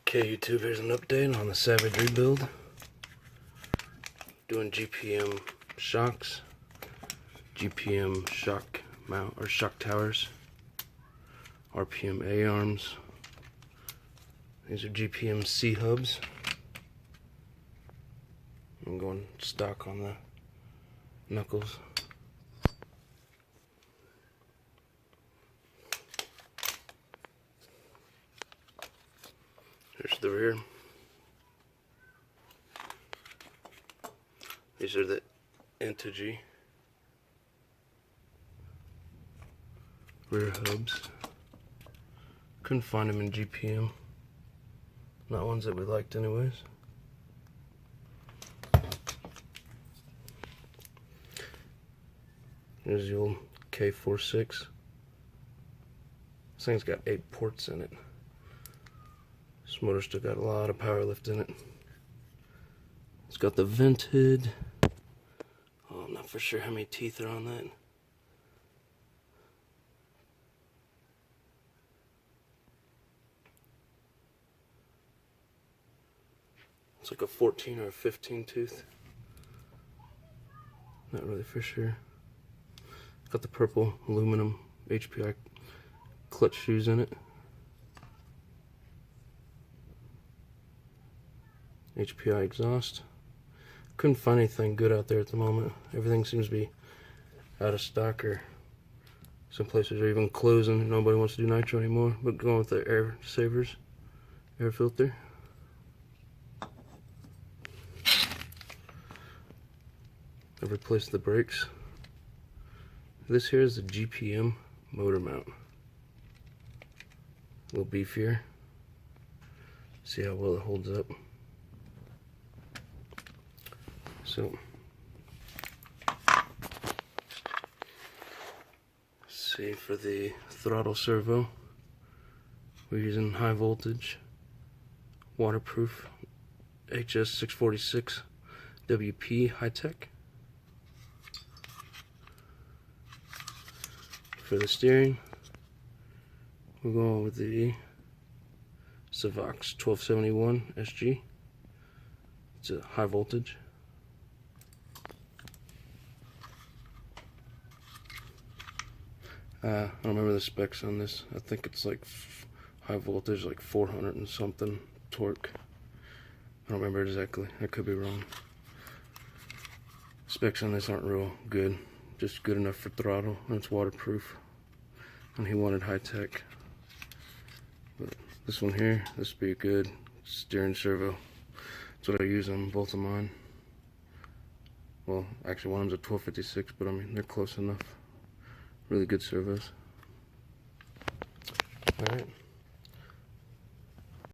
Okay, YouTube, here's an update on the Savage rebuild. Doing GPM shocks, GPM shock mount or shock towers, RPM A arms. These are GPM C hubs. I'm going stock on the knuckles. Here's the rear. These are the Integy rear hubs. Couldn't find them in GPM. Not ones that we liked anyways. Here's the old K46. This thing's got 8 ports in it. This motor's still got a lot of power lift in it. It's got the vented. Oh, I'm not for sure how many teeth are on that. It's like a 14 or a 15 tooth. Not really for sure. Got the purple aluminum HPI clutch shoes in it. HPI exhaust. Couldn't find anything good out there at the moment. Everything seems to be out of stock, or some places are even closing. Nobody wants to do nitro anymore, but going with the air savers, air filter. I've replaced the brakes. This here is the GPM motor mount. A little beefier. See how well it holds up. So, see, for the throttle servo, we're using high voltage, waterproof HS646 WP high tech. For the steering, we're going with the Savox 1271 SG. It's a high voltage. I don't remember the specs on this. I think it's like high voltage, like 400 and something torque. I don't remember exactly. I could be wrong. Specs on this aren't real good. Just good enough for throttle, and it's waterproof. And he wanted high tech. But this one here, this would be a good steering servo. That's what I use on both of mine. Well, actually one of them's a 1256, but I mean, they're close enough. Really good servos. Alright.